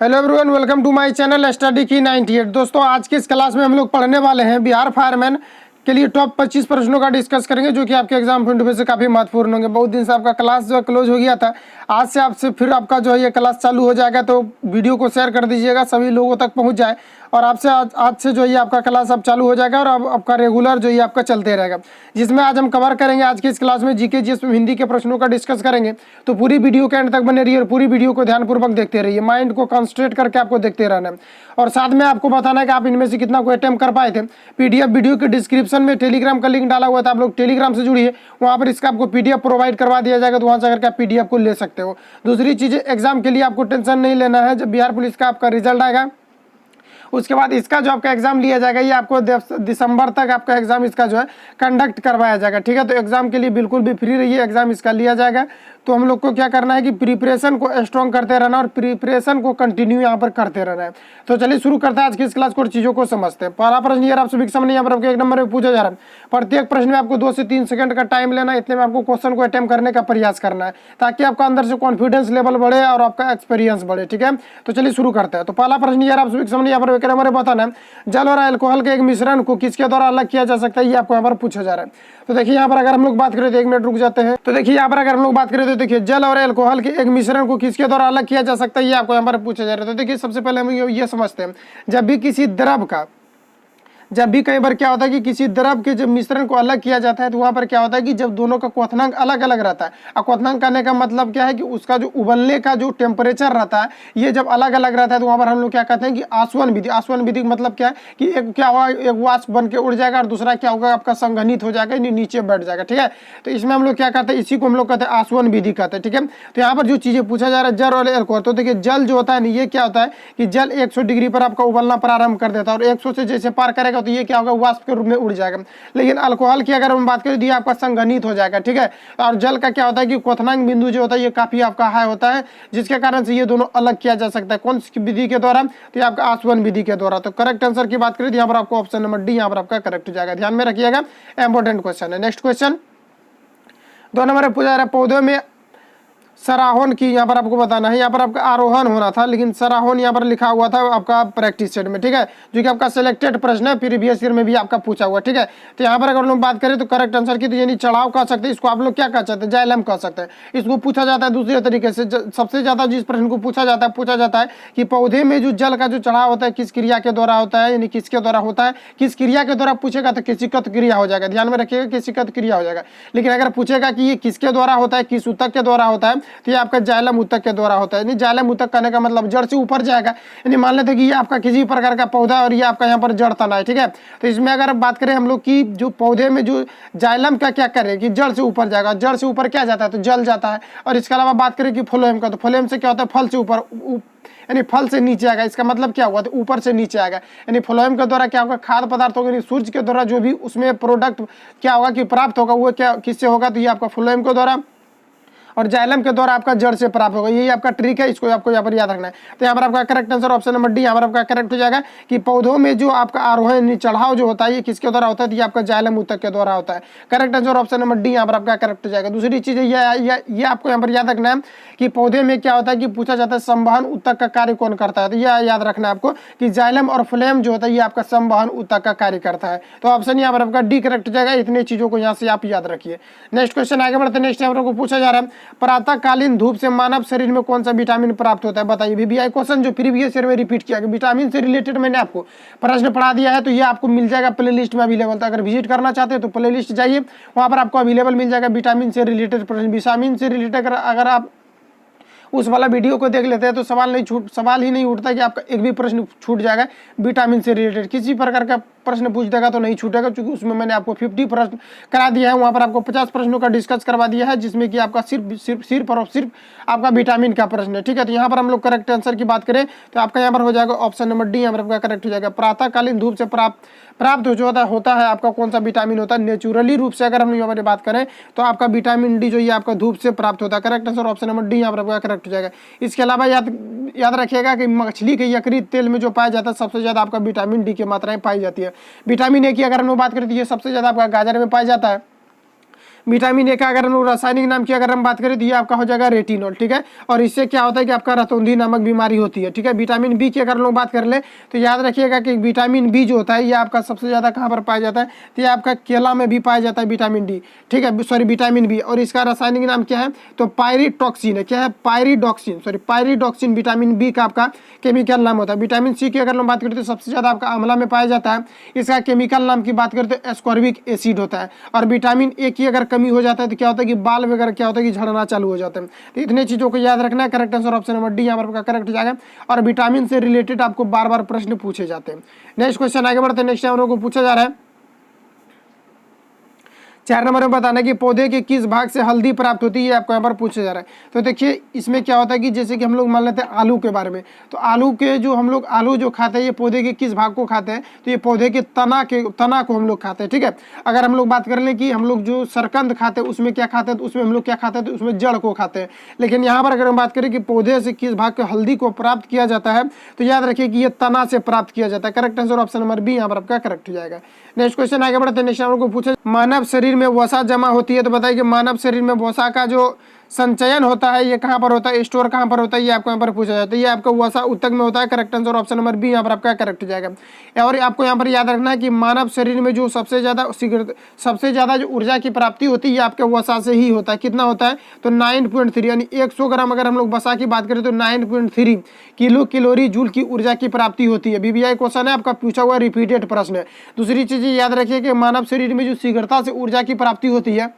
Hello everyone, welcome to my channel study की 98। दोस्तों, आज की इस क्लास में हम लोग पढ़ने वाले हैं बिहार फायरमैन के लिए टॉप 25 प्रश्नों का डिस्कस करेंगे, जो कि आपके एग्जाम पॉइंट ऑफ व्यू से काफ़ी महत्वपूर्ण होंगे। बहुत दिन से आपका क्लास जो है क्लोज हो गया था, आज से आपसे फिर आपका जो है ये क्लास चालू हो जाएगा, तो वीडियो को शेयर कर दीजिएगा, सभी लोगों तक पहुंच जाए। और आपसे आज से जो ये आपका क्लास अब चालू हो जाएगा और अब आपका रेगुलर जो ये आपका चलते रहेगा, जिसमें आज हम कवर करेंगे आज की इस क्लास में जीके जीएस में हिंदी के प्रश्नों का डिस्कस करेंगे। तो पूरी वीडियो के एंड तक बने रहिए और पूरी वीडियो को ध्यानपूर्वक देखते रहिए, माइंड को कंसंट्रेट करके आपको देखते रहना है। और साथ में आपको बताना है कि आप इनमें से कितना को अटेम्प्ट कर पाए थे। पीडीएफ वीडियो के डिस्क्रिप्शन में टेलीग्राम का लिंक डाला हुआ था, आप लोग टेलीग्राम से जुड़िए, वहाँ पर इसका आपको पीडीएफ प्रोवाइड करवा दिया जाएगा, तो वहाँ से करके आप पीडीएफ को ले सकते हो। दूसरी चीज़, एग्जाम के लिए आपको टेंशन नहीं लेना है। जब बिहार पुलिस का आपका रिजल्ट आएगा उसके बाद इसका जो आपका एग्जाम लिया जाएगा, ये आपको दिसंबर तक आपका एग्जाम इसका जो है कंडक्ट करवाया जाएगा, ठीक है। तो एग्जाम के लिए बिल्कुल भी फ्री रहिए, एग्जाम इसका लिया जाएगा। तो हम लोग को क्या करना है कि प्रिपरेशन को स्ट्रॉन्ग करते रहना और प्रिपरेशन को कंटिन्यू यहाँ पर करते रहना है। तो चलिए शुरू करते हैं आज की इस क्लास को और चीज़ों को समझते हैं। पहला प्रश्न यार आप सभी के सामने यहाँ पर आपको 1 नंबर में पूछा जा रहा है। प्रत्येक प्रश्न में आपको 2 से 3 सेकंड का टाइम लेना है, इतने में आपको क्वेश्चन को अटेम्प्ट करने का प्रयास करना है, ताकि आपका अंदर से कॉन्फिडेंस लेवल बढ़े और आपका एक्सपीरियंस बढ़े, ठीक है। तो चलिए शुरू करते हैं। तो पहला प्रश्न यार आप सभी के सामने यहाँ पर 1 नंबर में बताना है, जल और अल्कोहल के एक मिश्रण को किसके द्वारा अलग किया जा सकता है, ये आपको यहाँ पर पूछा जा रहा है। तो देखिए यहाँ पर अगर हम लोग बात करें तो 1 मिनट रुक जाते हैं। तो देखिए यहाँ पर अगर हम लोग बात करें तो देखिए जल और अल्कोहल के एक मिश्रण को किसके द्वारा अलग किया जा सकता है, ये आपको यहाँ पर पूछा जा रहा है। तो देखिए सबसे पहले हम ये समझते हैं, जब भी कई बार क्या होता है कि किसी द्रव के जब मिश्रण को अलग किया जाता है, तो वहाँ पर क्या होता है कि जब दोनों का क्वथनांक अलग अलग रहता है। और क्वथनांक करने का मतलब क्या है कि उसका जो उबलने का जो टेम्परेचर रहता है, ये जब अलग अलग रहता है, तो वहाँ पर हम लोग क्या कहते हैं कि आसवन विधि। आसवन विधि का मतलब क्या है कि एक क्या होगा, एक वाष्प बन के उड़ जाएगा और दूसरा क्या होगा, आपका संघनित हो जाएगा, नीचे बैठ जाएगा, ठीक है। तो इसमें हम लोग क्या कहते हैं, इसी को हम लोग कहते हैं आसवन विधि कहते हैं, ठीक है। तो यहाँ पर जो चीज़ें पूछा जा रहा है जल और अल्कोहल, तो देखिए जल जो होता है ये क्या होता है कि जल 100 डिग्री पर आपका उबलना प्रारंभ कर देता है, और 100 से जैसे पार करेगा तो ये क्या होगा, के रूप में उड़ जाएगा। लेकिन अल्कोहल की अगर हम बात करें तो ये आपका संघनित हो जाएगा, ठीक है। और जल का क्या होता है कि क्वथनांक बिंदु जो होता है ये काफी आपका हाई होता है, जिसके कारण से ये दोनों अलग किया जा सकता है। कौन सी विधि के द्वारा, तो ये आपका आसवन विधि के द्वारा। तो करेक्ट आंसर की बात करें तो यहाँ पर आपको ऑप्शन नंबर डी यहाँ पर आपका करेक्ट हो जाएगा, ध्यान में रखिएगा, इंपॉर्टेंट क्वेश्चन है। नेक्स्ट क्वेश्चन 2 नंबर में पूछा जा रहा है, पौधों में सराहोन की यहाँ पर आपको बताना है। यहाँ पर आपका आरोहण होना था, लेकिन सराहोन यहाँ पर लिखा हुआ था आपका प्रैक्टिस सेट में, ठीक है, जो कि आपका सिलेक्टेड प्रश्न है, प्रीवियस ईयर में भी आपका पूछा हुआ, ठीक है। तो यहाँ पर अगर लोग बात करें तो करेक्ट आंसर की तो यानी चढ़ाव कह सकते हैं, इसको आप लोग क्या कह सकते हैं, जाइलम कह सकते हैं। इसको पूछा जाता है दूसरे तरीके से, सबसे ज्यादा जिस प्रश्न को पूछा जाता है कि पौधे में जो जल का जो चढ़ाव होता है किस क्रिया के द्वारा होता है, यानी किसके द्वारा होता है, किस क्रिया के द्वारा पूछेगा तो किसिकत क्रिया हो जाएगा, ध्यान में रखिएगा, किसिकत क्रिया हो जाएगा। लेकिन अगर पूछेगा कि ये किसके द्वारा होता है, किस ऊतक के द्वारा होता है, तो ये आपका जाइलम ऊतक के द्वारा होता है। यानी जाइलम ऊतक करने का मतलब जड़ से ऊपर जाएगा, यानी मान लेते हैं कि ये आपका किसी प्रकार का पौधा और ये आपका यहाँ पर जड़ तना है, ठीक है। तो इसमें अगर बात करें हम लोग की जो पौधे में जो जाइलम का क्या करें कि जड़ से ऊपर जाएगा, जड़ से ऊपर क्या जाता है तो जल जाता है। और इसके अलावा बात करें कि फ्लोएम का, तो फ्लोएम से क्या होता है, फल से ऊपर, यानी फल से नीचे आएगा। इसका मतलब क्या हुआ, तो ऊपर से नीचे आएगा। यानी फ्लोएम के द्वारा क्या होगा, खाद्य पदार्थ होगा, यानी सूर्य के द्वारा जो भी उसमें प्रोडक्ट क्या होगा कि प्राप्त होगा, वो क्या किससे होगा, तो ये आपका फ्लोएम के द्वारा, और जाइलम के द्वारा आपका जड़ से प्राप्त होगा। यही आपका ट्रिक है, इसको आपको यहाँ पर याद रखना है। तो यहाँ पर आपका correct answer option number D यहाँ पर आपका करेक्ट हो जाएगा कि पौधों में जो आपका आरोहण चढ़ाव जो होता है ये किसके द्वारा होता है, तो ये आपका जाइलम ऊतक के द्वारा होता है। Correct answer option number D यहाँ पर आपका करेक्ट हो जाएगा। दूसरी चीज ये आपको यहाँ पर याद रखना है कि पौधे में क्या होता है कि पूछा जाता है संवहन ऊतक का कार्य कौन करता है, तो यह याद रखना है आपको कि जाइलम और फ्लोएम जो होता है ये आपका संवहन ऊतक का कार्य करता है। तो ऑप्शन यहाँ पर आपका डी करेक्ट हो जाएगा। इतनी चीजों को यहाँ से आप याद रखिए। नेक्स्ट क्वेश्चन आगे बढ़ते हैं। नेक्स्ट यहाँ पर पूछा जा रहा है, प्रातःकालीन धूप से मानव शरीर में कौन सा विटामिन प्राप्त होता है, बताइए। VBI क्वेश्चन जो प्रीवियस ईयर में रिपीट किया गया, विटामिन से रिलेटेड मैंने आपको प्रश्न पढ़ा दिया है, तो ये आपको मिल जाएगा प्लेलिस्ट में अवेलेबल। तो अगर विजिट करना चाहते हैं तो प्लेलिस्ट जाइए, वहां पर आपको अवेलेबल मिल जाएगा विटामिन से रिलेटेड प्रश्न। विटामिन से रिलेटेड अगर आप उस वाला वीडियो को देख लेते हैं तो सवाल ही नहीं उठता कि आपका एक भी प्रश्न छूट जाएगा विटामिन से रिलेटेड। किसी प्रकार का प्रश्न पूछ देगा तो नहीं छूटेगा, क्योंकि उसमें मैंने आपको 50 प्रश्न करा दिया है, वहाँ पर आपको 50 प्रश्नों का डिस्कस करवा दिया है, जिसमें कि आपका सिर्फ आपका विटामिन का प्रश्न है, ठीक है। तो यहाँ पर हम लोग करेक्ट आंसर की बात करें तो आपका यहाँ पर हो जाएगा ऑप्शन नंबर डी यहाँ पर आपका करेक्ट हो जाएगा। प्रातःकालीन धूप से प्राप्त जो होता है आपका कौन सा विटामिन होता है, नेचुरली रूप से अगर हम यहाँ पर बात करें तो आपका विटामिन डी जो ये आपका धूप से प्राप्त होता है। Correct answer option number D यहाँ पर आपका करेक्ट हो जाएगा। इसके अलावा याद रखिएगा कि मछली के यकृत तेल में जो पाया जाता है सबसे ज्यादा आपका विटामिन डी की मात्राएं पाई जाती है। विटामिन ए की अगर हम बात करें तो ये सबसे ज्यादा आपका गाजर में पाया जाता है। विटामिन ए का अगर हम लोग रासायनिक नाम की अगर हम बात करें तो ये आपका हो जाएगा रेटिनॉल, ठीक है। और इससे क्या होता है कि आपका रतौंधी नामक बीमारी होती है, ठीक है। विटामिन बी की अगर हम लोग बात कर ले तो याद रखिएगा कि विटामिन बी जो होता है ये आपका सबसे ज़्यादा कहाँ पर पाया जाता है, तो ये आपका केला में भी पाया जाता है विटामिन डी, ठीक है, सॉरी विटामिन बी। और इसका रासायनिक नाम क्या है, तो पायरिटॉक्सिन है, क्या है, pyridoxine, sorry pyridoxine vitamin B का आपका केमिकल नाम होता है। विटामिन सी की अगर हम बात करें तो सबसे ज़्यादा आपका आंवला में पाया जाता है, इसका केमिकल नाम की बात करें तो एस्कॉर्बिक एसिड होता है। और विटामिन ए की अगर कमी हो जाता है तो क्या होता है कि बाल वगैरह क्या होता है कि झड़ना चालू हो जाता है। तो इतने चीज़ों को याद रखना है। Correct answer option number D यहाँ पर आपका करेक्ट हो जाएगा। और विटामिन से रिलेटेड आपको बार बार प्रश्न पूछे जाते हैं। नेक्स्ट क्वेश्चन आगे बढ़ते हैं। नेक्स्ट हम लोगों को पूछा जा रहा है 4 नंबर में बताना कि पौधे के किस भाग से हल्दी प्राप्त होती है, आपको यहाँ पर पूछा जा रहा है। तो देखिए इसमें क्या होता है कि जैसे कि हम लोग मान लेते हैं आलू के बारे में, तो आलू के जो हम लोग आलू जो खाते हैं ये पौधे के किस भाग को खाते हैं, तो ये पौधे के तना को हम लोग खाते हैं, ठीक है। अगर हम लोग बात कर लें कि हम लोग जो सरकंद खाते हैं उसमें क्या खाते हैं, तो उसमें हम लोग क्या खाते हैं, तो उसमें जड़ को खाते हैं। लेकिन यहाँ पर अगर हम बात करें कि पौधे से किस भाग के हल्दी को प्राप्त किया जाता है, तो याद रखिए कि ये तना से प्राप्त किया जाता है। Correct answer option number B यहाँ पर आपका करेक्ट हो जाएगा। नेक्स्ट क्वेश्चन आगे बढ़ते हैं। नेक्स्ट हम लोग को पूछा मानव शरीर में वसा जमा होती है, तो बताइए कि मानव शरीर में वसा का जो संचयन होता है ये कहाँ पर होता है, स्टोर कहाँ पर होता है, ये आपको यहाँ पर पूछा जाता है। ये आपका वसा ऊतक में होता है। Correct answer option number B यहाँ पर आपका करेक्ट हो जाएगा। और आपको यहाँ पर याद रखना है कि मानव शरीर में जो सबसे ज़्यादा जो ऊर्जा की प्राप्ति होती है ये आपके वसा से ही होता है। कितना होता है, तो 9.3 यानी 100 ग्राम अगर हम लोग वसा की बात करें तो 9.3 किलो कैलोरी जूल की ऊर्जा की प्राप्ति होती है। बीबीआई क्वेश्चन है आपका, पूछा हुआ रिपीटेड प्रश्न है। दूसरी चीज़ याद रखिए कि मानव शरीर में जो शीघ्रता से ऊर्जा की प्राप्ति होती है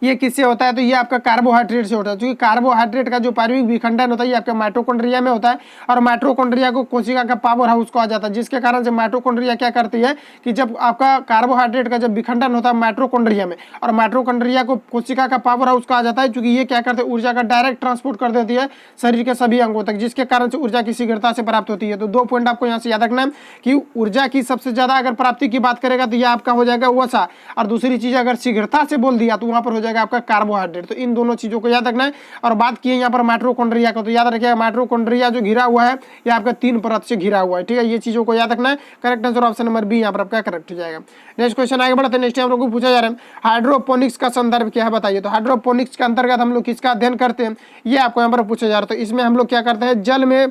ये किससे होता है, तो ये आपका कार्बोहाइड्रेट से होता है। क्योंकि कार्बोहाइड्रेट का जो पारिवारिक विखंडन होता है ये आपके माइटोकॉन्ड्रिया में होता है। और माइटोकॉन्ड्रिया को कोशिका का पावर हाउस कहा जाता है, जिसके कारण से माइटोकॉन्ड्रिया क्या करती है कि जब आपका कार्बोहाइड्रेट का जब विखंडन होता है माइटोकॉन्ड्रिया में, और माइटोकॉन्ड्रिया को कोशिका का पावर हाउस कहा जाता है, क्योंकि ये क्या करते हैं ऊर्जा का डायरेक्ट ट्रांसपोर्ट कर देती है शरीर के सभी अंगों तक, जिसके कारण से ऊर्जा की शीघ्रता से प्राप्त होती है। तो 2 पॉइंट आपको यहाँ से याद रखना है कि ऊर्जा की सबसे ज्यादा अगर प्राप्ति की बात करेगा तो यह आपका हो जाएगा वसा, और दूसरी चीज अगर शीघ्रता से बोल दिया तो वहां पर हो जाएगा आपका कार्बोहाइड्रेट। तो इन दोनों चीजों को याद रखना है। और बात की है यहाँ पर माइटोकॉन्ड्रिया का, तो याद रखिएगा माइटोकॉन्ड्रिया जो घिरा हुआ है ये आपका 3 परत से घिरा हुआ है, ठीक है। ये चीजों को याद रखना है। Correct answer option number B यहाँ पर आपका करेक्ट हो जाएगा। नेक्स्ट क्वेश्चन आगे बढ़ते हैं। नेक्स्ट हम लोग को पूछा जा रहा है हाइड्रोपोनिक्स का संदर्भ क्या है, बताइए। तो हाइड्रोपोनिक्स के अंतर्गत हम लोग किसका अध्ययन करते हैं, ये आपको यहाँ पर पूछा जा रहा है। तो इसमें हम लोग क्या करते हैं, जल में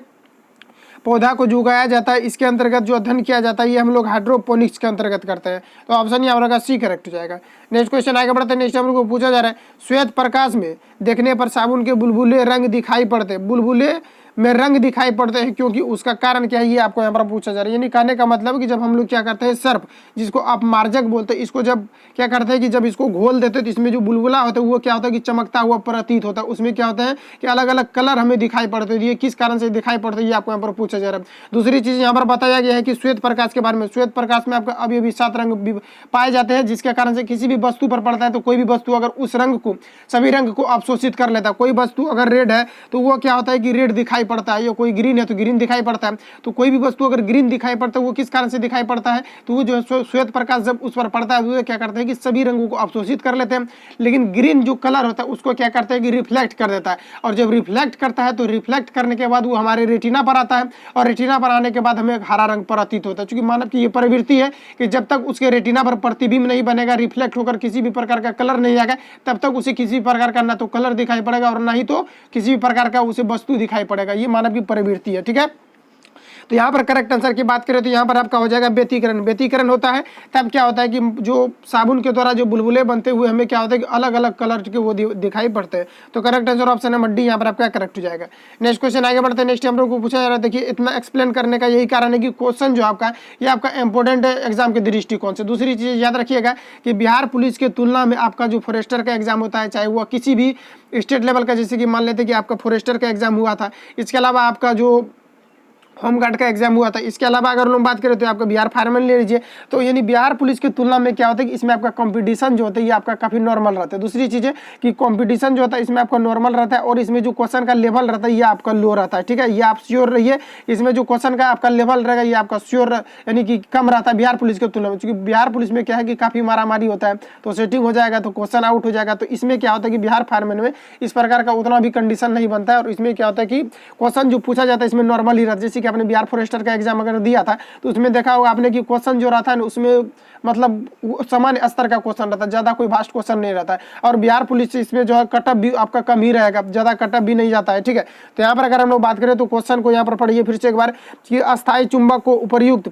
पौधा को जो उगाया जाता है इसके अंतर्गत जो अध्ययन किया जाता है ये हम लोग हाइड्रोपोनिक्स के अंतर्गत करते हैं। तो ऑप्शन यहाँ पर सी करेक्ट हो जाएगा। नेक्स्ट क्वेश्चन आगे बढ़ते हैं। नेक्स्ट हम लोग को पूछा जा रहा है श्वेत प्रकाश में देखने पर साबुन के बुलबुले रंग दिखाई पड़ते हैं, बुलबुले में रंग दिखाई पड़ते हैं क्योंकि उसका कारण क्या है, ये आपको यहाँ पर पूछा जा रहा है। यानी कहने का मतलब है कि जब हम लोग क्या करते हैं सर्फ, जिसको आप मार्जक बोलते हैं, इसको जब क्या करते हैं कि जब इसको घोल देते हैं तो इसमें जो बुलबुला होता है वो क्या होता है कि चमकता हुआ प्रतीत होता है। उसमें क्या होता है कि अलग अलग कलर हमें दिखाई पड़ते हैं। ये किस कारण से दिखाई पड़ते हैं ये आपको यहाँ पर पूछा जा रहा है। दूसरी चीज यहाँ पर बताया गया है कि श्वेत प्रकाश के बारे में। श्वेत प्रकाश में आपका अभी 7 रंग पाए जाते हैं, जिसके कारण से किसी भी वस्तु पर पड़ता है तो कोई भी वस्तु अगर उस रंग को सभी रंग को अवशोषित कर लेता है। कोई वस्तु अगर रेड है तो वो क्या होता है कि रेड दिखाई पड़ता है, या कोई ग्रीन है तो ग्रीन दिखाई पड़ता है। तो कोई भी वस्तु अगर ग्रीन दिखाई पड़ता है वो किस कारण से दिखाई पड़ता है, तो वो जो श्वेत प्रकाश जब उस पर पड़ता है वो क्या करता है कि सभी रंगों को अवशोषित कर लेते हैं। लेकिन ग्रीन जो कलर होता है उसको क्या करता है कि रिफ्लेक्ट कर देता है, और जब रिफ्लेक्ट करता है तो रिफ्लेक्ट करने के बाद वो हमारे रेटिना पर आता है, और रेटिना पर आने के बाद हमें हरा रंग प्रतीत होता है। क्योंकि मानव की ये प्रवृत्ति है कि जब तक उसके रेटिना पर प्रतिबिंब नहीं बनेगा, रिफ्लेक्ट होकर किसी भी प्रकार का कलर नहीं आएगा, तब तक उसे किसी प्रकार का ना तो कलर दिखाई पड़ेगा और ना ही तो किसी भी प्रकार का उसे वस्तु दिखाई पड़ेगा। ये मानव की प्रवृत्ति है, ठीक है। तो यहाँ पर करेक्ट आंसर की बात करें तो यहाँ पर आपका हो जाएगा व्यतिकरण। व्यतिकरण होता है तब क्या होता है कि जो साबुन के द्वारा जो बुलबुले बनते हुए हमें क्या होता है कि अलग अलग कलर के वो दिखाई पड़ते हैं। तो correct answer option number D यहाँ पर आपका करेक्ट हो जाएगा। नेक्स्ट क्वेश्चन आगे बढ़ते हैं। नेक्स्ट हम लोग को पूछा जा रहा है, देखिए इतना एक्सप्लेन करने का यही कारण है कि क्वेश्चन जो आपका ये आपका इंपॉर्टेंट है एग्जाम के दृष्टिकोण से। दूसरी चीज याद रखिएगा कि बिहार पुलिस के तुलना में आपका जो फॉरेस्टर का एग्जाम होता है, चाहे वो किसी भी स्टेट लेवल का, जैसे कि मान लेते कि आपका फॉरेस्टर का एग्जाम हुआ था, इसके अलावा आपका जो होमगार्ड का एग्जाम हुआ था, इसके अलावा अगर लोग बात करें तो आपका बिहार फायरमैन ले लीजिए, तो यानी बिहार पुलिस की तुलना में क्या होता है कि इसमें आपका कंपटीशन जो होता है ये आपका काफ़ी नॉर्मल रहता है। दूसरी चीज़ है कि कंपटीशन जो होता है इसमें आपका नॉर्मल रहता है, और इसमें जो क्वेश्चन का लेवल रहता है ये आपका लो रहता है, ठीक है। ये आप श्योर रहिए, इसमें जो क्वेश्चन का आपका लेवल रहेगा ये आपका श्योर यानी कि कम रहता है बिहार पुलिस की तुलना में। क्योंकि बिहार पुलिस में क्या है कि काफ़ी मारामारी होता है, तो सेटिंग हो जाएगा तो क्वेश्चन आउट हो जाएगा। तो इसमें क्या होता है कि बिहार फायरमैन में इस प्रकार का उतना भी कंडीशन नहीं बनता है, और इसमें क्या होता है कि क्वेश्चन जो पूछा जाता है इसमें नॉर्मल ही रहता है। जैसे कि कि आपने बिहार फॉरेस्टर का एग्जाम अगर दिया था तो उसमें देखा होगा आपने कि क्वेश्चन जो रहता है उसमें मतलब सामान्य स्तर का क्वेश्चन रहता है, ज़्यादा कोई भास्ट क्वेश्चन नहीं रहता है। और बिहार पुलिस इसमें जो है कटअप भी आपका कम ही रहेगा, ज़्यादा कटअप भी नहीं जाता है, ठीक है। तो यहाँ पर अगर हम लोग बात करें तो क्वेश्चन को यहाँ पर पढ़िए फिर से एक बार कि अस्थायी चुंबक को उपयुक्त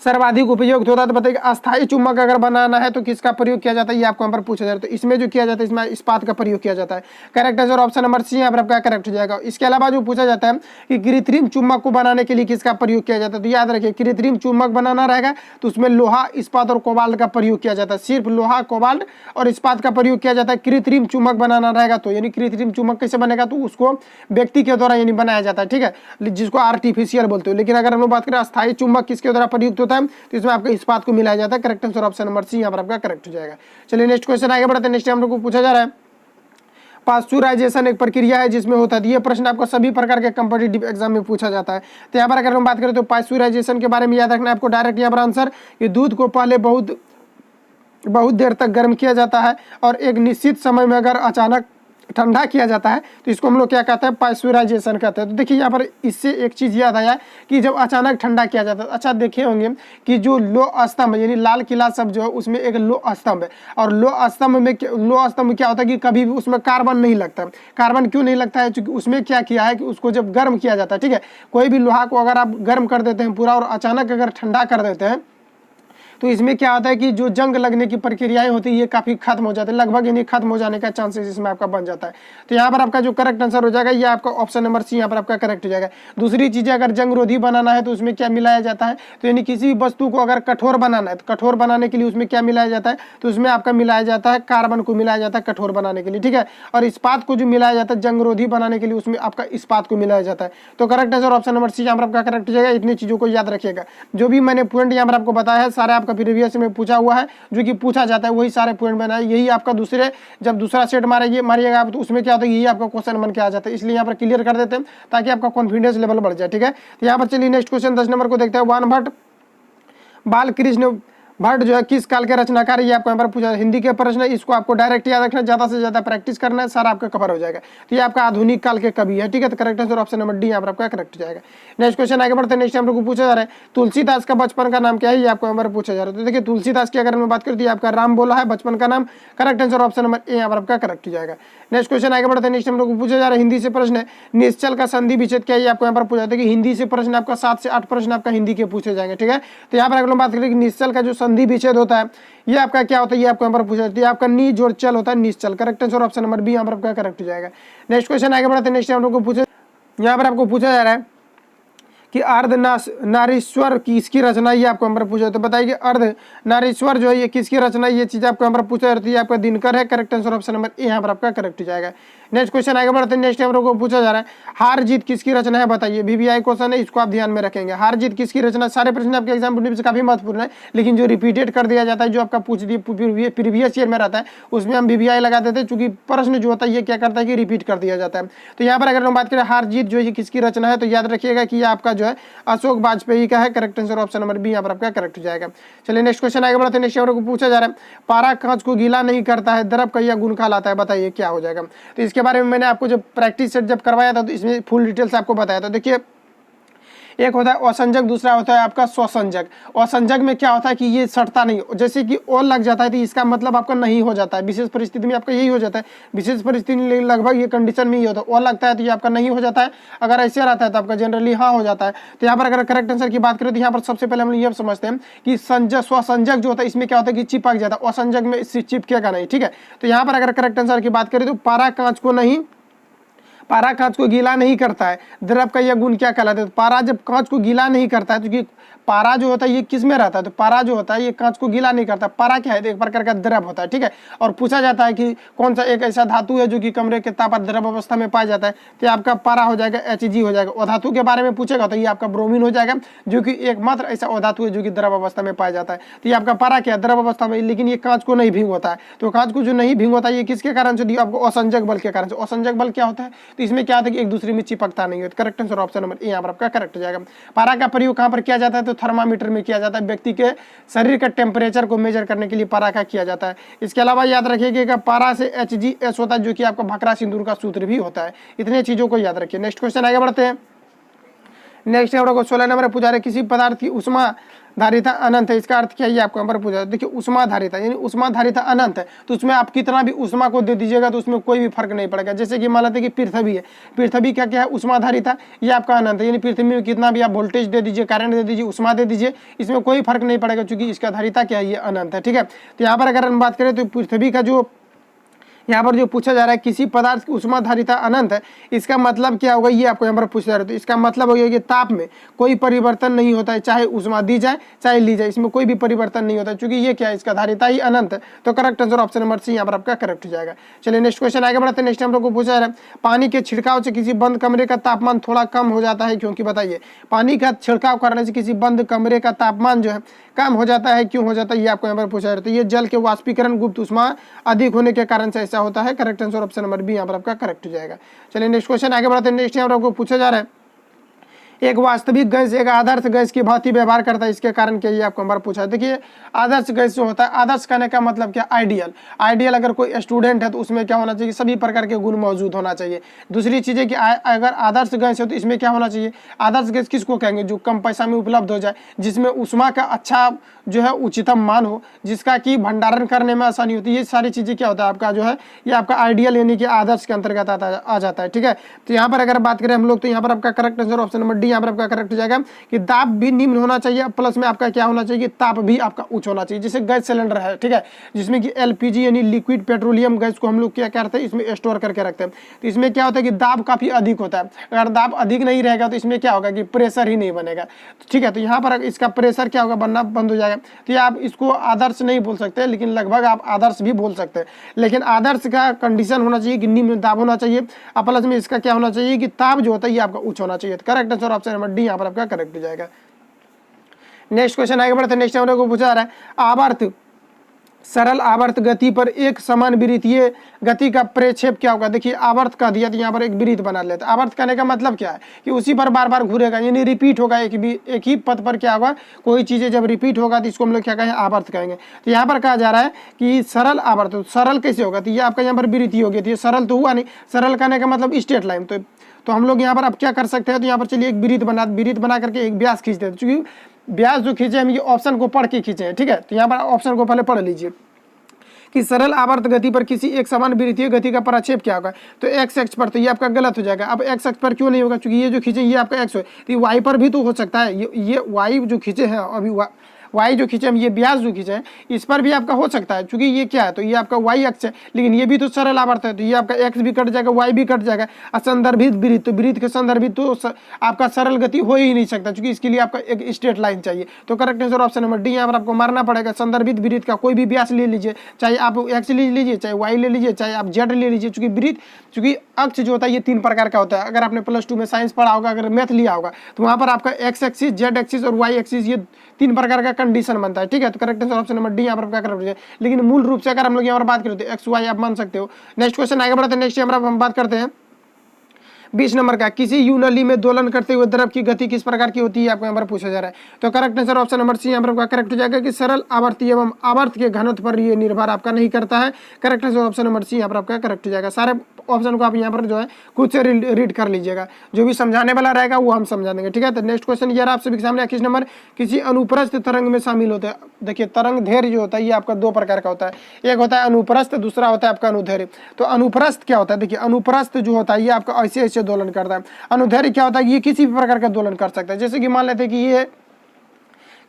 सर्वाधिक उपयुक्त होता है। तो बताइए अस्थायी चुंबक अगर बनाना है तो किसका प्रयोग किया जाता है, ये आपको यहाँ पर पूछा जाता है। तो इसमें जो किया जाता है इसमें इस्पात का प्रयोग किया जाता है। Correct answer option number C यहाँ पर आपका करेक्ट हो जाएगा। इसके अलावा जो पूछा जाता है कि कृत्रिम चुंबक को बनाने के लिए किसका प्रयोग किया जाता है, तो याद रखिए कृत्रिम चुंबक बनाना रहेगा तो उसमें लोहा, इस्पात और कोबाल्ट का प्रयोग किया जाता है। सिर्फ लोहा, कोबाल्ट और इस्पात का प्रयोग किया जाता है। कृत्रिम चुंबक बनाना रहेगा तो यानी कृत्रिम चुंबक कैसे बनेगा, तो उसको व्यक्ति के द्वारा यानी बनाया जाता है, ठीक है, जिसको आर्टिफिशियल बोलते हो। लेकिन अगर हम लोग बात करें अस्थायी चुंबक किसके द्वारा प्रयुक्त होता है तो इसमें आपको इस्पात को मिलाया जाता है। Correct answer option number C यहाँ पर आपका करेक्ट हो जाएगा। चलिए नेक्स्ट क्वेश्चन आगे बढ़ते हैं। नेक्स्ट हम लोग को पूछा जा रहा है पास्चुराइजेशन एक प्रक्रिया है जिसमें होता है, ये प्रश्न आपको सभी प्रकार के कॉम्पिटिटिव एग्जाम में पूछा जाता है। तो यहाँ पर अगर हम बात करें तो पास्चुराइजेशन के बारे में याद रखना है आपको डायरेक्ट यहाँ पर आंसर कि दूध को पहले बहुत देर तक गर्म किया जाता है और एक निश्चित समय में अगर अचानक ठंडा किया जाता है तो इसको हम लोग क्या कहते हैं, पास्चुराइजेशन कहते हैं। तो देखिए यहाँ पर इससे एक चीज़ याद आया कि जब अचानक ठंडा किया जाता है, अच्छा देखे होंगे कि जो लो स्तंभ यानी लाल किला सब जो है उसमें एक लो स्तंभ है और लो स्तंभ में क्या होता है कि कभी भी उसमें कार्बन नहीं लगता। कार्बन क्यों नहीं लगता है, क्योंकि उसमें क्या किया है कि उसको जब गर्म किया जाता है, ठीक है, कोई भी लोहा को अगर आप गर्म कर देते हैं पूरा और अचानक अगर ठंडा कर देते हैं तो इसमें क्या होता है कि जो जंग लगने की प्रक्रियाएं होती है ये काफ़ी खत्म हो जाती है, लगभग यानी खत्म हो जाने का चांसेस इसमें आपका बन जाता है। तो यहाँ पर आपका जो करेक्ट आंसर हो जाएगा ये आपका ऑप्शन नंबर सी यहाँ पर आपका करेक्ट हो जाएगा। दूसरी चीज़ अगर जंग रोधी बनाना है तो उसमें क्या मिलाया जाता है, तो यानी किसी वस्तु को अगर कठोर बनाना है तो कठोर बनाने के लिए उसमें क्या मिलाया जाता है, तो उसमें आपका मिलाया जाता है कार्बन को मिलाया जाता है कठोर बनाने के लिए, ठीक है। और इस्पात को जो मिलाया जाता है जंग रोधी बनाने के लिए उसमें आपका इस्पात को मिलाया जाता है। तो correct answer option number C यहाँ पर आपका करेक्ट हो जाएगा। इतनी चीज़ों को याद रखिएगा, जो भी मैंने पॉइंट यहाँ पर आपको बताया है सारे आपका प्रीवियस में पूछा हुआ है, जो कि पूछा जाता है वही सारे पॉइंट बनाए। यही आपका जब दूसरा सेट मारिएगा आप तो उसमें क्या होता है यही आपका क्वेश्चन बन के आ जाता है, इसलिए यहाँ पर क्लियर कर देते हैं ताकि आपका कॉन्फिडेंस लेवल बढ़ जाए, ठीक है। तो यहाँ पर चलिए नेक्स्ट क्वेश्चन 10 नंबर को देखते हैं। वान भट्ट बालकृष्ण भट्ट जो है किस काल के रचनाकार, ये आपको यहाँ पर पूछा हिंदी के प्रश्न है, इसको आपको डायरेक्ट याद रखना, ज्यादा से ज्यादा प्रैक्टिस करना है, सारा आपका कवर हो जाएगा। तो ये आपका आधुनिक काल के कवि है, ठीक है। तो correct answer option number D यहाँ पर आपका करेक्ट हो जाएगा। नेक्स्ट क्वेश्चन आगे बढ़ते हैं। नेक्स्ट हम लोग को पूछा जा रहा है तुलसीदास का बचपन का नाम क्या है, ये आपको यहाँ पर पूछा जा रहा है। तो देखिए तुलसीदास की अगर मैं बात करूँ तो आपका राम बोला है बचपन का नाम। Correct answer option number A यहाँ पर आपका करेक्ट हो जाएगा। नेक्स्ट क्वेश्चन आगे बढ़ते हैं। नेक्स्ट हम लोग को पूछा जा रहा है हिंदी से प्रश्न है निश्चल का संधि विच्छेद क्या है, ये आपको यहाँ पर पूछा जाता है कि हिंदी से प्रश्न आपका 7 से 8 प्रश्न आपका हिंदी के पूछे जाएंगे, ठीक है। तो यहाँ पर अगर हम बात करें कि निश्चल का जो संधि विच्छेद होता है ये आपका क्या होता है, ये आपको यहाँ पर पूछा जाता है आपका नी जोड़ चल होता है निश्चल। Correct answer option number B यहाँ पर आपका करेक्ट हो जाएगा। नेक्स्ट क्वेश्चन आगे बढ़ते हैं। नेक्स्ट हम लोग को पूछे यहाँ पर आपको पूछा जा रहा है कि अर्ध नारीश्वर किसकी रचना, ये आपको यहाँ पर पूछा, तो बताइए अर्ध नारीश्वर जो है ये किसकी रचना, ये चीज आपको यहाँ पर पूछा जाती है, आपका दिनकर है। Correct answer option number A यहाँ पर आपका करेक्ट हो जाएगा। नेक्स्ट क्वेश्चन आगे बढ़ते हैं। नेक्स्ट हम लोग को पूछा जा रहा है हार जीत किसकी रचना है, बताइए। VVI क्वेश्चन है, इसको आप ध्यान में रखेंगे। हार जीत किसकी रचना, सारे प्रश्न आपके एग्जाम से काफी महत्वपूर्ण है, लेकिन जो रिपीटेड कर दिया जाता है जो आपका प्रीवियस ईयर में रहता है उसमें हम VVI लगा देते हैं, चूंकि प्रश्न जो होता है ये क्या करता है कि रिपीट कर दिया जाता है। तो यहाँ पर अगर हम बात करें हार जीत जो है किसकी रचना है, तो याद रखिएगा कि ये आपका जो है अशोक वाजपेयी का है। Correct answer option number B यहाँ पर आपका करेक्ट हो जाएगा। चलिए नेक्स्ट क्वेश्चन आगे बढ़ते हैं। नेक्स्ट को पूछा जा रहा है पारा कांच को गीला नहीं करता है द्रव कहिया गुण कहलाता है, बताइए क्या हो जाएगा। तो इसके बारे में मैंने आपको जब प्रैक्टिस सेट जब करवाया था तो इसमें फुल डिटेल्स आपको बताया था। देखिए एक होता है असंजक, दूसरा होता है आपका स्वसंजक। असंजक में क्या होता है कि ये सटता नहीं, जैसे कि ओ लग जाता है तो इसका मतलब आपका नहीं हो जाता है। विशेष परिस्थिति में आपका यही हो जाता है, विशेष परिस्थिति में लगभग ये कंडीशन में ही होता है। ओ लगता है तो ये आपका नहीं हो जाता है, अगर ऐसे रहता है तो आपका जनरली हाँ हो जाता है। तो यहाँ पर अगर करेक्ट आंसर की बात करें तो यहाँ पर सबसे पहले हम ये समझते हैं कि स्वसंजक जो होता है इसमें क्या होता है कि चिपक जाता है, असंजक में चिपकेगा नहीं, ठीक है। तो यहाँ पर अगर करेक्ट आंसर की बात करें तो पारा कांच को गीला नहीं करता है, द्रव का यह गुण क्या कहलाता है। तो पारा जब कांच को गीला नहीं करता है, क्योंकि पारा जो होता है ये किस में रहता है, तो पारा जो होता है ये कांच को गीला नहीं करता। पारा क्या है, तो एक प्रकार का द्रव होता है, ठीक है। और पूछा जाता है कि कौन सा एक ऐसा धातु है जो कि कमरे के ताप पर द्रव अवस्था में पाया जाता है, तो आपका पारा हो जाएगा Hg हो जाएगा। और धातु के बारे में पूछेगा तो ये आपका ब्रोमीन हो जाएगा, जो कि एकमात्र ऐसा धातु है जो कि द्रव अवस्था में पाया जाता है। तो ये आपका पारा क्या है, द्रव अवस्था में, लेकिन ये कांच को नहीं भींग होता है। तो कांच को जो नहीं भींग होता है ये किसके कारण से, आपको असंजक बल के कारण से। असंजक बल क्या होता है, तो इसमें क्या होता है कि एक दूसरे में चिपकता नहीं है। Correct answer option number A यहाँ पर आपका करेक्ट हो जाएगा। पारा का प्रयोग कहाँ पर किया जाता है, तो थर्मामीटर में किया जाता है, व्यक्ति के शरीर का टेम्परेचर को मेजर करने के लिए पारा का किया जाता है। इसके अलावा याद रखिएगा पारा से HgS होता है, जो कि आपका भखरा सिंदूर का सूत्र भी होता है। इतने चीजों को याद रखिए। नेक्स्ट क्वेश्चन आगे बढ़ते हैं। नेक्स्ट हम लोग को 16 नंबर पूछा रहे किसी पदार्थ की उष्मा धारिता अनंत है, इसका अर्थ क्या है ये आपको यहाँ पर पूछा है। देखिए उष्मा धारिता यानी उष्मा धारिता अनंत है, तो उसमें आप कितना भी उष्मा को दे दीजिएगा तो उसमें कोई भी फर्क नहीं पड़ेगा। जैसे कि मान लेते हैं कि पृथ्वी है, पृथ्वी का क्या है उष्मा धारिता, ये आपका अनंत है, यानी पृथ्वी में कितना भी आप वोल्टेज दे दीजिए, करंट दे दीजिए, उष्मा दे दीजिए, इसमें कोई फर्क नहीं पड़ेगा क्योंकि इसका धारिता क्या है ये अनंत है। ठीक है, तो यहाँ पर अगर हम बात करें तो पृथ्वी का जो यहाँ पर जो पूछा जा रहा है किसी पदार्थ की उष्मा धारिता अनंत है, इसका मतलब क्या होगा ये आपको यहाँ पर पूछा जा रहा है। तो इसका मतलब हो गया कि ताप में कोई परिवर्तन नहीं होता है, चाहे उष्मा दी जाए चाहे ली जाए, इसमें कोई भी परिवर्तन नहीं होता है क्योंकि ये क्या है इसका धारिता ही अनंत है। तो correct answer option number C यहाँ पर आपका करेक्ट हो जाएगा। चलिए नेक्स्ट क्वेश्चन आगे बढ़ते हैं। नेक्स्ट हम लोग को पूछा जा रहा है पानी के छिड़काव से किसी बंद कमरे का तापमान थोड़ा कम हो जाता है क्योंकि बताइए पानी का छिड़काव करने से किसी बंद कमरे का तापमान जो है कम हो जाता है, क्यों हो जाता है ये आपको यहाँ पर पूछा जा रहा है। तो ये जल के वाष्पीकरण गुप्त उष्मा अधिक होने के कारण से ऐसा होता है। Correct answer option number B यहाँ पर आपका करेक्ट हो जाएगा। चलिए नेक्स्ट क्वेश्चन आगे बढ़ते हैं। नेक्स्ट यहाँ पर आपको पूछा जा रहा है एक वास्तविक गैस एक आदर्श गैस की भांति व्यवहार करता है, इसके कारण क्या ये आपको हमारा पूछा है। देखिए आदर्श गैस जो होता है, आदर्श कहने का मतलब क्या आइडियल, आइडियल अगर कोई स्टूडेंट है तो उसमें क्या होना चाहिए सभी प्रकार के गुण मौजूद होना चाहिए। दूसरी चीज़ है कि अगर आदर्श गैस है तो इसमें क्या होना चाहिए, आदर्श गैस किसको कहेंगे जो कम पैसा में उपलब्ध हो जाए, जिसमें उष्मा का अच्छा जो है उच्चतम मान हो, जिसका कि भंडारण करने में आसानी होती है। ये सारी चीज़ें क्या होता है आपका जो है ये आपका आइडियल यानी कि आदर्श के अंतर्गत आ जाता है। ठीक है, तो यहाँ पर अगर बात करें हम लोग तो यहाँ पर आपका correct answer option number D यहाँ पर आपका करेक्ट हो जाएगा कि दाब भी निम्न होना चाहिए, प्लस में आपका क्या होना चाहिए ताप भी आपका उच्च होना चाहिए। जैसे गैस सिलेंडर है, ठीक है, जिसमें कि एलपीजी यानी लिक्विड पेट्रोलियम गैस को हम लोग क्या करते हैं इसमें स्टोर करके रखते हैं, तो इसमें क्या होता है कि दाब काफी अधिक होता है। अगर दाब अधिक नहीं रहेगा तो इसमें क्या होगा कि प्रेशर ही नहीं बनेगा। ठीक है, तो यहाँ पर इसका प्रेशर क्या होगा बनना बंद हो जाएगा। तो ये आप इसको आदर्श नहीं बोल सकते, लेकिन लगभग आप आदर्श भी बोल सकते हैं। लेकिन आदर्श का कंडीशन होना चाहिए कि निम्न दाब होना चाहिए, और प्लस में इसका क्या होना चाहिए कि ताप जो होता है ये आपका उच्च होना चाहिए। Correct answer option number D यहाँ पर आपका करेक्ट हो जाएगा। नेक्स्ट क्वेश्चन आगे बढ़ते हैं। नेक्स्ट हम लोग को पूछा रहा है आवर्त सरल आवर्त गति पर एक समान विरीतीय गति का प्रक्षेप क्या होगा। देखिए आवर्त का दिया तो यहाँ पर एक विरीत बना लेते हैं। आवर्त करने का मतलब क्या है कि उसी पर बार बार घूरेगा यानी रिपीट होगा, एक ही पथ पर क्या होगा कोई चीजें जब रिपीट होगा तो इसको हम लोग क्या कहेंगे आवर्त कहेंगे। तो यहाँ पर कहा जा रहा है कि सरल आवर्त, तो सरल कैसे होगा, तो ये आपका यहाँ पर विरीती होगी, तो ये सरल तो हुआ नहीं, सरल करने का मतलब स्ट्रेट लाइन। तो हम लोग यहाँ पर अब क्या कर सकते हैं, तो यहाँ पर चलिए एक विरीत बना करके एक व्यास खींचते हैं, क्योंकि व्यास जो खींचे हम ये ऑप्शन को पढ़ के खींचे हैं। ठीक है, तो यहाँ पर ऑप्शन को पहले पढ़ लीजिए कि सरल आवर्त गति पर किसी एक समान विरीतीय गति का प्रक्षेप क्या होगा। तो एक्स एक्स पर, तो ये आपका गलत हो जाएगा। अब एक्स एक्स पर क्यों नहीं होगा, क्योंकि ये जो खींचे ये आपका एक्स हो, तो वाई पर भी तो हो सकता है। ये वाई जो खींचे हैं अभी वाई जो खींचे हम ये व्यास जो खींचे हैं इस पर भी आपका हो सकता है, क्योंकि ये क्या है तो ये आपका वाई अक्ष है, लेकिन ये भी तो सरल आवर्त है, तो ये आपका एक्स भी कट जाएगा वाई भी कट जाएगा। और संदर्भित वृत्त, तो वृत्त के संदर्भित तो आपका सरल गति हो ही नहीं सकता, क्योंकि इसके लिए आपका एक स्ट्रेट लाइन चाहिए। तो correct answer option number D यहाँ पर आपको मारना पड़ेगा। संदर्भित वृत्त का कोई भी व्यास ले लीजिए, चाहे आप एक्स ले लीजिए, चाहे वाई ले लीजिए, चाहे आप जेड ले लीजिए, क्योंकि अक्ष जो होता है ये 3 प्रकार का होता है। अगर आपने +2 में साइंस पढ़ा होगा, अगर मैथ लिया होगा, तो वहाँ पर आपका एक्स एक्सिस, जेड एक्सिस और वाई एक्सिस ये 3 प्रकार का कंडीशन बनता है। ठीक है, तो correct answer option number D यहाँ पर क्या करेक्ट है। लेकिन मूल रूप से अगर हम लोग यहाँ पर बात करें तो एक्स वाई आप मान सकते हो। नेक्स्ट क्वेश्चन आगे बढ़ते हैं। नेक्स्ट यहाँ पर हम बात करते हैं 20 नंबर का, किसी यूनली में दोलन करते हुए द्रव की गति किस प्रकार की होती है आपको यहाँ पर पूछा जा रहा है। तो correct answer option number C यहाँ पर करेक्ट हो जाएगा कि सरल आवर्ती एवं आवर्त के घनत्व पर ये निर्भर आपका नहीं करता है। Correct answer option number C यहाँ पर आपका करेक्ट हो जाएगा। सारे ऑप्शन को आप यहाँ पर जो है खुद से रीड कर लीजिएगा, जो भी समझाने वाला रहेगा वो हम समझा देंगे। ठीक है, तो नेक्स्ट क्वेश्चन ये आप सभी के सामने 21 नंबर, किसी अनुप्रस्थ तरंग में शामिल होते हैं। देखिए तरंग धैर्य जो होता है ये आपका 2 प्रकार का होता है, एक होता है अनुप्रस्थ, दूसरा होता है आपका अनुधैर्य। तो अनुप्रस्थ क्या होता है, देखिए अनुप्रस्थ जो होता है ये आपका ऐसे ऐसे दोलन करता है। अनुधैर्य क्या होता है, ये किसी भी प्रकार का दोलन कर सकता है। जैसे कि मान लेते हैं कि ये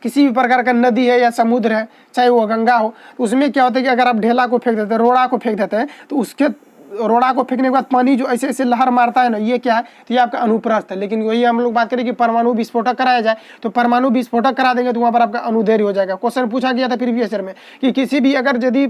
किसी भी प्रकार का नदी है या समुद्र है, चाहे वो गंगा हो, तो उसमें क्या होता है कि अगर आप ढेला को फेंक देते हैं, रोड़ा को फेंक देते हैं, तो उसके रोड़ा को फेंकने के बाद पानी जो ऐसे ऐसे लहर मारता है ना, ये क्या है, तो ये आपका अनुप्रस्थ है। लेकिन वही हम लोग बात करें कि परमाणु विस्फोटक कराया जाए, तो परमाणु विस्फोटक करा देंगे तो वहाँ पर आपका अनुधैर्य हो जाएगा। क्वेश्चन पूछा गया था प्रीवियस ईयर में कि किसी भी अगर यदि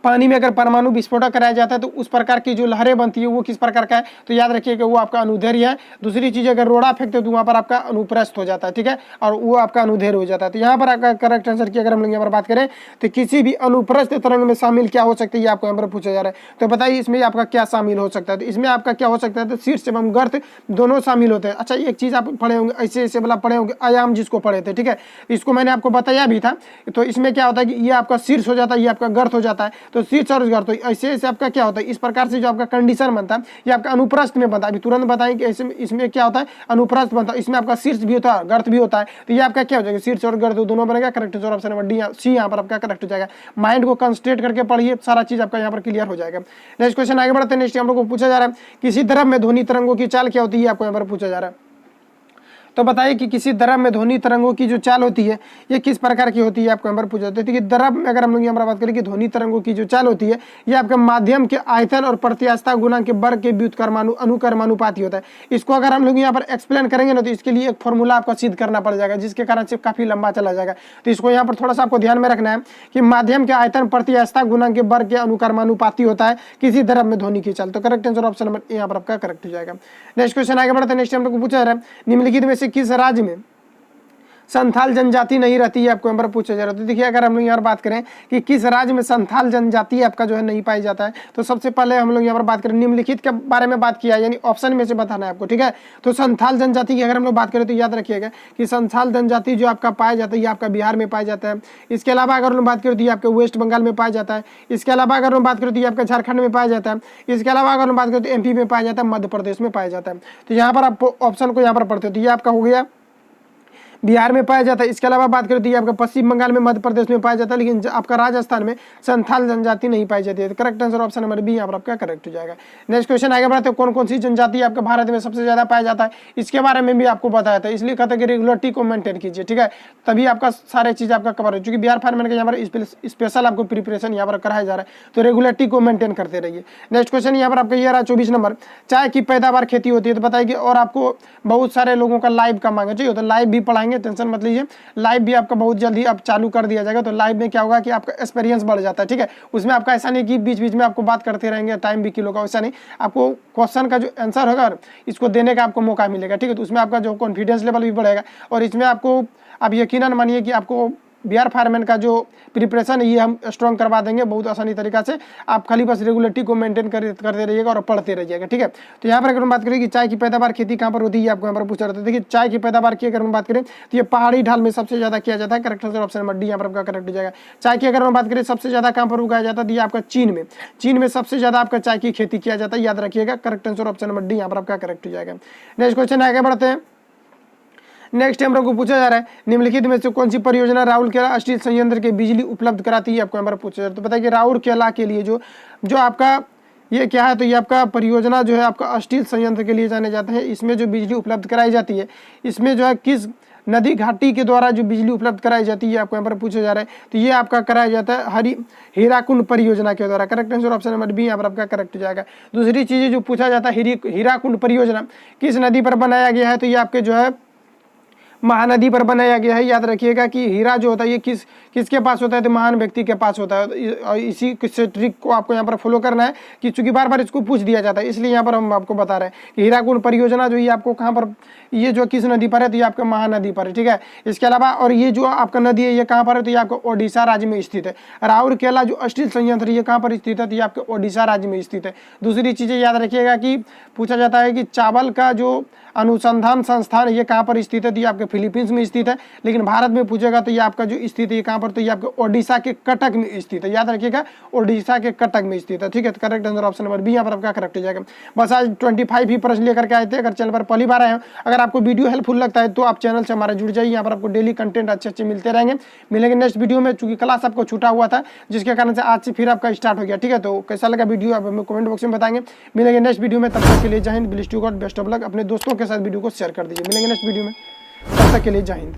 पानी में अगर परमाणु विस्फोटक कराया जाता है तो उस प्रकार की जो लहरें बनती है वो किस प्रकार का है, तो याद रखिए कि वो आपका अनुधैर्य है। दूसरी चीज अगर रोड़ा फेंकते तो वहाँ पर आपका अनुप्रस्थ हो जाता है। ठीक है, और वो आपका अनुधैर्य हो जाता है। तो यहाँ पर आपका करेक्ट आंसर की अगर हम लोग यहाँ पर बात करें तो किसी भी अनुप्रस्थ तरंग में शामिल क्या हो सकता है ये आपको यहाँ पर पूछा जा रहा है। तो बताइए इसमें आपका क्या शामिल हो सकता है। तो इसमें आपका क्या हो सकता है, तो शीर्ष एवं गर्त दोनों शामिल होते हैं। अच्छा एक चीज आप पढ़े होंगे ऐसे ऐसे वाला पढ़े होंगे, आयाम जिसको पढ़े थे। ठीक है, इसको मैंने आपको बताया भी था। तो इसमें क्या होता है कि ये आपका शीर्ष हो जाता है, ये आपका गर्त हो जाता है। तो शीर्ष और गर्त, तो ऐसे ऐसे आपका क्या होता है, इस प्रकार से जो आपका कंडीशन बनता है ये आपका अनुप्रस्थ में बनता है। अभी तुरंत बताएं कि ऐसे इसमें क्या होता है, अनुप्रस्थ बनता है, इसमें आपका शीर्ष भी होता है, गर्त भी होता है। तो ये आपका क्या हो जाएगा, शीर्ष और गर्त दोनों बनेगा। Correct answer option number D C यहाँ पर आपका करेक्ट हो जाएगा। माइंड को कंसंट्रेट करके पढ़िए, सारा चीज आपका यहाँ पर क्लियर हो जाएगा। नेक्स्ट क्वेश्चन आगे बढ़ते हैं। नेक्स्ट हम लोग को पूछा जा रहा है किसी द्रव में ध्वनि तरंगों की चाल क्या होती है, आपको यहाँ पर पूछा जा रहा है। तो बताइए कि किसी द्रव में ध्वनि तरंगों की जो चाल होती है ये किस प्रकार की होती है, आपको यहाँ पर पूछा जाता है। देखिए द्रव में अगर हम लोग यहाँ पर बात करें कि ध्वनि तरंगों की जो चाल होती है ये आपके माध्यम के आयतन और प्रत्यास्थता गुणांक के वर्ग के अनुकर्मानुपाती होता है। इसको अगर हम लोग यहाँ पर एक्सप्लेन करेंगे ना तो इसके लिए एक फॉर्मूला आपको सिद्ध करना पड़ जाएगा, जिसके कारण से काफी लंबा चला जाएगा। तो इसको यहाँ पर थोड़ा सा आपको ध्यान में रखना है कि माध्यम के आयतन प्रत्यास्थता गुणांक के वर्ग के अनुकर्मानुपाती होता है किसी द्रव में ध्वनि की चाल। तो करेक्ट आंसर ऑप्शन नंबर यहाँ पर आपका करेक्ट हो जाएगा। नेक्स्ट क्वेश्चन आगे बढ़ते हैं। नेक्स्ट हम लोग को पूछा जा रहा है निम्नलिखित में से किस राज्य में संथाल जनजाति नहीं रहती है, आपको यहाँ पर पूछा जा रहा है। तो देखिए अगर हम लोग यहाँ बात करें कि किस राज्य में संथाल जनजाति आपका जो है नहीं पाई जाता है, तो सबसे पहले हम लोग यहाँ पर बात करें निम्नलिखित के बारे में बात किया, यानी ऑप्शन में से बताना है आपको, ठीक है। तो संथाल जनजाति की अगर हम लोग बात करें तो याद रखिएगा कि संथाल जनजाति जो आपका पाया जाता है ये आपका बिहार में पाया जाता है। इसके अलावा अगर हम बात करें तो ये आपके वेस्ट बंगाल में पाया जाता है। इसके अलावा अगर हम बात करें तो ये आपका झारखंड में पाया जाता है। इसके अलावा अगर हम बात करें तो एमपी में पाया जाता है, मध्य प्रदेश में पाया जाता है। तो यहाँ पर आप ऑप्शन को यहाँ पर पढ़ते हो तो ये आपका हो गया बिहार में पाया जाता है। इसके अलावा बात करें तो ये आपका पश्चिम बंगाल में, मध्य प्रदेश में पाया जाता है, लेकिन आपका राजस्थान में संथाल जनजाति नहीं पाई जाती है। तो correct answer option number B यहाँ पर आपका करेक्ट हो जाएगा। नेक्स्ट क्वेश्चन आगे बढ़ते हैं। कौन कौन सी जनजाति आपका भारत में सबसे ज्यादा पाया जाता है, इसके बारे में भी आपको बताया था, इसलिए कहते हैं कि रेगुलरिटी को मेंटेन कीजिए, ठीक है, तभी आपका सारे चीज आपका कवर हो। चूंकि बिहार फार्मेंट का यहाँ पर स्पेशल आपको प्रिपरेशन यहाँ पर कराया जा रहा है, तो रेगुलरिटी को मेंटेन करते रहिए। नेक्स्ट क्वेश्चन यहाँ पर आपका ये रहा 24 नंबर, चाय की पैदावार खेती होती है। तो बताइए और आपको बहुत सारे लोगों का लाइव का मांगे चाहिए, तो लाइव भी पढ़ाएंगे, टेंशन मत लीजिए। लाइव भी आपका बहुत जल्दी अब चालू कर दिया जाएगा। तो लाइव में क्या होगा कि आपका एक्सपीरियंस बढ़ जाता है, ठीक है। उसमें आपका ऐसा नहीं कि बीच बीच में आपको बात करते रहेंगे, टाइम भी किलो का, वैसा नहीं। आपको क्वेश्चन का जो आंसर होगा इसको देने का आपको मौका मिलेगा, ठीक है। तो उसमें आपका जो कॉन्फिडेंस लेवल भी बढ़ेगा और इसमें आपको आप यकीनन मानिए कि आपको बिहार फार्मेंट का जो प्रिपरेशन है ये हम स्ट्रॉन्ग करवा देंगे बहुत आसानी तरीका से। आप खाली बस रेगुलरिटी को मेंटेन करते रहिएगा और पढ़ते रहिएगा, ठीक है। तो यहाँ पर अगर हम बात करें कि चाय की पैदावार खेती कहाँ पर होती है, आपको यहाँ पर पूछा रहता है। देखिए चाय की पैदावार की अगर हम बात करें तो ये पहाड़ी ढाल में सबसे ज्यादा किया जाता है। Correct answer option number D यहाँ पर आपका करेक्ट हो जाएगा। चाय की अगर हम बात करें सबसे ज्यादा कहाँ पर उगाया जाता है, ये आपका चीन में सबसे ज्यादा आपका चाय की खेती किया जाता है, याद रखिएगा। Correct answer option number D यहाँ पर आपका करेक्ट हो जाएगा। नेक्स्ट क्वेश्चन आगे बढ़ते हैं। नेक्स्ट हम लोग को पूछा जा रहा है निम्नलिखित में से कौन सी परियोजना राउरकेला स्टील संयंत्र के बिजली उपलब्ध कराती है, आपको यहाँ पर पूछा जा रहा है। तो बताइए राउरकेला के लिए जो आपका ये क्या है, तो ये आपका परियोजना जो है आपका स्टील संयंत्र के लिए जाने जाते हैं। इसमें जो बिजली उपलब्ध कराई जाती है, इसमें जो है किस नदी घाटी के द्वारा जो बिजली उपलब्ध कराई जाती है, आपको यहाँ पर पूछा जा रहा है। तो ये आपका कराया जाता है हीराकुंड परियोजना के द्वारा। Correct answer option number B यहाँ पर आपका करेक्ट हो जाएगा। दूसरी चीज जो पूछा जाता है हीराकुंड परियोजना किस नदी पर बनाया गया है, तो ये आपके जो है महानदी पर बनाया गया है। याद रखिएगा कि हीरा जो होता है ये किसके पास होता है, तो महान व्यक्ति के पास होता है। और इसी ट्रिक को आपको यहाँ पर फॉलो करना है कि चूंकि बार बार इसको पूछ दिया जाता है, इसलिए यहाँ पर हम आपको बता रहे हैं कि हीराकुंड परियोजना जो ये आपको कहाँ पर, ये जो किस नदी पर है, तो ये आपका महानदी पर है, ठीक है। इसके अलावा और ये जो आपका नदी है ये कहाँ पर है, तो ये आपका ओडिशा राज्य में स्थित है। राउरकेला जो स्टील संयंत्र ये कहाँ पर स्थित है, तो ये आपके ओडिशा राज्य में स्थित है। दूसरी चीजें याद रखिएगा कि पूछा जाता है कि चावल का जो अनुसंधान संस्थान ये कहाँ पर स्थित है, तो ये आपके फिलीपींस में स्थित है। लेकिन भारत में पूछेगा तो ये आपका जो स्थित है ये कहाँ पर, तो ये आपके ओडिशा के कटक में स्थित है। याद रखिएगा ओडिशा के कटक में स्थित है, ठीक है। तो correct answer option number B यहाँ पर आपका करेक्ट हो जाएगा। बस आज 25 ही प्रश्न लेकर के आए थे। अगर चैनल पर पहली बार आए हो, अगर आपको वीडियो हेल्पफुल लगता है तो आप चैनल से हमारे जुड़ जाइए। यहाँ पर आपको डेली कंटेंट अच्छे मिलते रहेंगे। मिलेंगे नेक्स्ट वीडियो में। चूंकि क्लास आपको छूटा हुआ था जिसके कारण से आज से फिर आपका स्टार्ट हो गया, ठीक है। तो कैसा लगा वीडियो आप हमें कमेंट बॉक्स में बताएंगे। मिलेंगे नेक्स्ट वीडियो में, तब तक के लिए जय Hind, bless you God, best of luck. अपने दोस्तों के साथ वीडियो को शेयर कर दीजिए। मिलेंगे नेक्स्ट वीडियो में, तब तक के लिए जय हिंद।